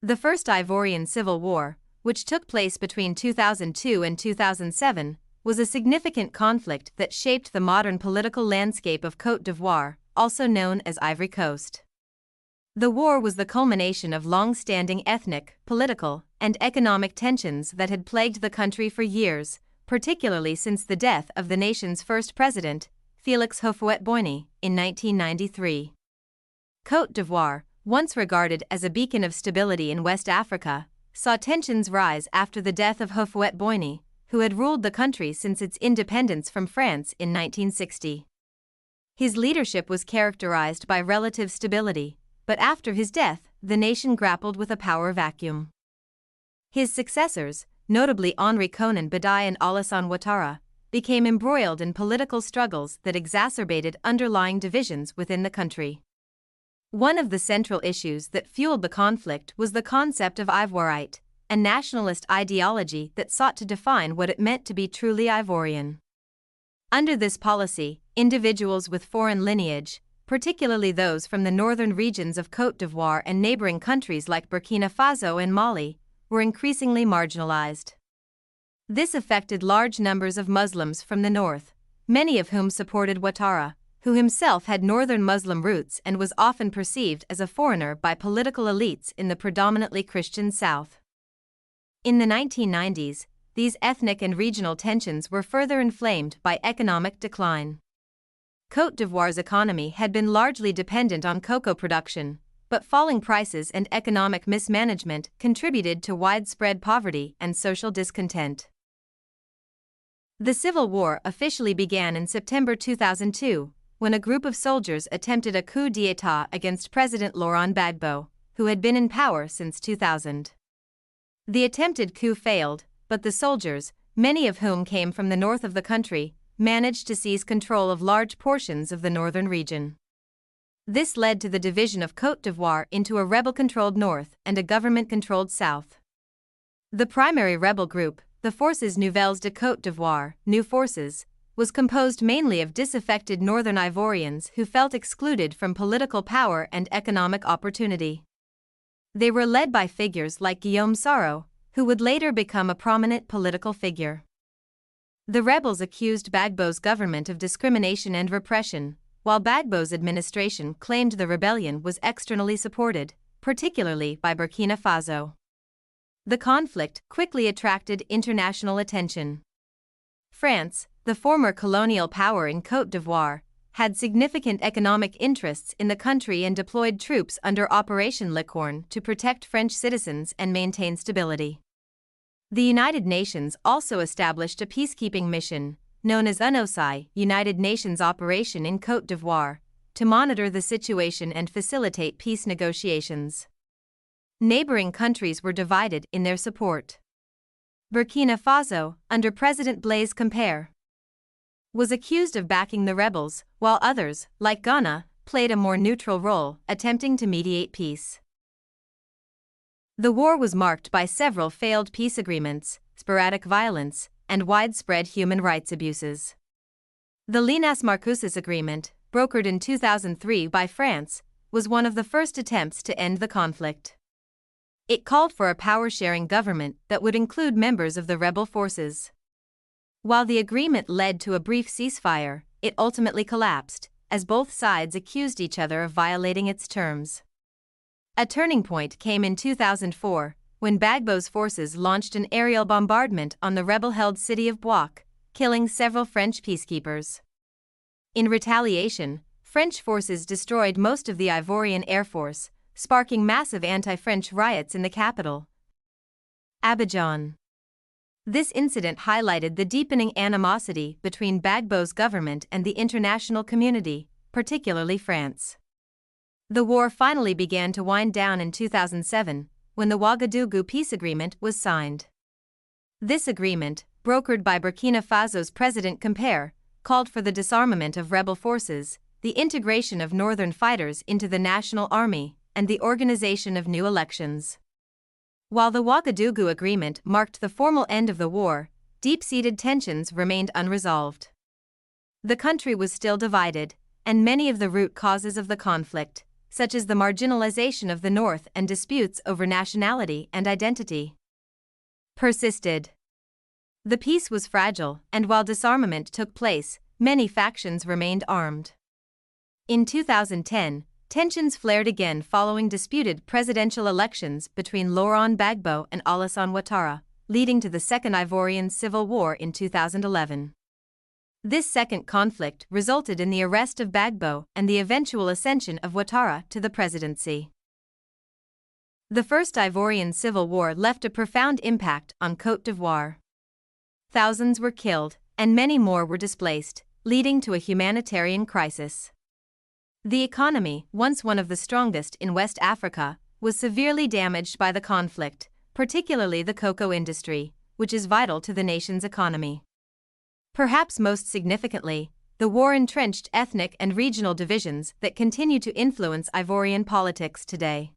The First Ivorian Civil War, which took place between 2002 and 2007, was a significant conflict that shaped the modern political landscape of Côte d'Ivoire, also known as Ivory Coast. The war was the culmination of long-standing ethnic, political, and economic tensions that had plagued the country for years, particularly since the death of the nation's first president, Félix Houphouët-Boigny, in 1993. Côte d'Ivoire, once regarded as a beacon of stability in West Africa, saw tensions rise after the death of Houphouët-Boigny, who had ruled the country since its independence from France in 1960. His leadership was characterized by relative stability, but after his death, the nation grappled with a power vacuum. His successors, notably Henri Konan Bedai and Alassane Ouattara, became embroiled in political struggles that exacerbated underlying divisions within the country. One of the central issues that fueled the conflict was the concept of Ivoirite, a nationalist ideology that sought to define what it meant to be truly Ivorian. Under this policy, individuals with foreign lineage, particularly those from the northern regions of Côte d'Ivoire and neighboring countries like Burkina Faso and Mali, were increasingly marginalized. This affected large numbers of Muslims from the north, many of whom supported Ouattara, who himself had northern Muslim roots and was often perceived as a foreigner by political elites in the predominantly Christian South. In the 1990s, these ethnic and regional tensions were further inflamed by economic decline. Côte d'Ivoire's economy had been largely dependent on cocoa production, but falling prices and economic mismanagement contributed to widespread poverty and social discontent. The civil war officially began in September 2002, when a group of soldiers attempted a coup d'état against President Laurent Gbagbo, who had been in power since 2000. The attempted coup failed, but the soldiers, many of whom came from the north of the country, managed to seize control of large portions of the northern region. This led to the division of Côte d'Ivoire into a rebel-controlled north and a government-controlled south. The primary rebel group, the Forces Nouvelles de Côte d'Ivoire, New Forces, was composed mainly of disaffected northern Ivorians who felt excluded from political power and economic opportunity. They were led by figures like Guillaume Soro, who would later become a prominent political figure. The rebels accused Gbagbo's government of discrimination and repression, while Gbagbo's administration claimed the rebellion was externally supported, particularly by Burkina Faso. The conflict quickly attracted international attention. France, the former colonial power in Côte d'Ivoire, had significant economic interests in the country and deployed troops under Operation Licorne to protect French citizens and maintain stability. The United Nations also established a peacekeeping mission, known as UNOSAI, United Nations Operation in Côte d'Ivoire, to monitor the situation and facilitate peace negotiations. Neighboring countries were divided in their support. Burkina Faso, under President Blaise Compaoré, was accused of backing the rebels, while others, like Ghana, played a more neutral role, attempting to mediate peace. The war was marked by several failed peace agreements, sporadic violence, and widespread human rights abuses. The Linas-Marcoussis Agreement, brokered in 2003 by France, was one of the first attempts to end the conflict. It called for a power-sharing government that would include members of the rebel forces. While the agreement led to a brief ceasefire, it ultimately collapsed, as both sides accused each other of violating its terms. A turning point came in 2004, when Gbagbo's forces launched an aerial bombardment on the rebel-held city of Bouak, killing several French peacekeepers. In retaliation, French forces destroyed most of the Ivorian Air Force, sparking massive anti-French riots in the capital, Abidjan. This incident highlighted the deepening animosity between Gbagbo's government and the international community, particularly France. The war finally began to wind down in 2007, when the Ouagadougou peace agreement was signed. This agreement, brokered by Burkina Faso's President Compaoré, called for the disarmament of rebel forces, the integration of northern fighters into the national army, and the organization of new elections. While the Ouagadougou Agreement marked the formal end of the war, deep-seated tensions remained unresolved. The country was still divided, and many of the root causes of the conflict, such as the marginalization of the North and disputes over nationality and identity, persisted. The peace was fragile, and while disarmament took place, many factions remained armed. In 2010, tensions flared again following disputed presidential elections between Laurent Gbagbo and Alassane Ouattara, leading to the Second Ivorian Civil War in 2011. This second conflict resulted in the arrest of Gbagbo and the eventual ascension of Ouattara to the presidency. The First Ivorian Civil War left a profound impact on Côte d'Ivoire. Thousands were killed, and many more were displaced, leading to a humanitarian crisis. The economy, once one of the strongest in West Africa, was severely damaged by the conflict, particularly the cocoa industry, which is vital to the nation's economy. Perhaps most significantly, the war entrenched ethnic and regional divisions that continue to influence Ivorian politics today.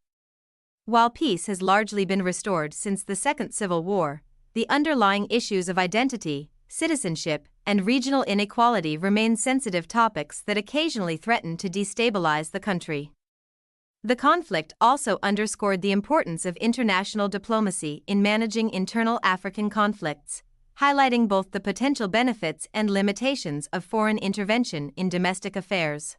While peace has largely been restored since the Second Civil War, the underlying issues of identity, citizenship, and regional inequality remain sensitive topics that occasionally threaten to destabilize the country. The conflict also underscored the importance of international diplomacy in managing internal African conflicts, highlighting both the potential benefits and limitations of foreign intervention in domestic affairs.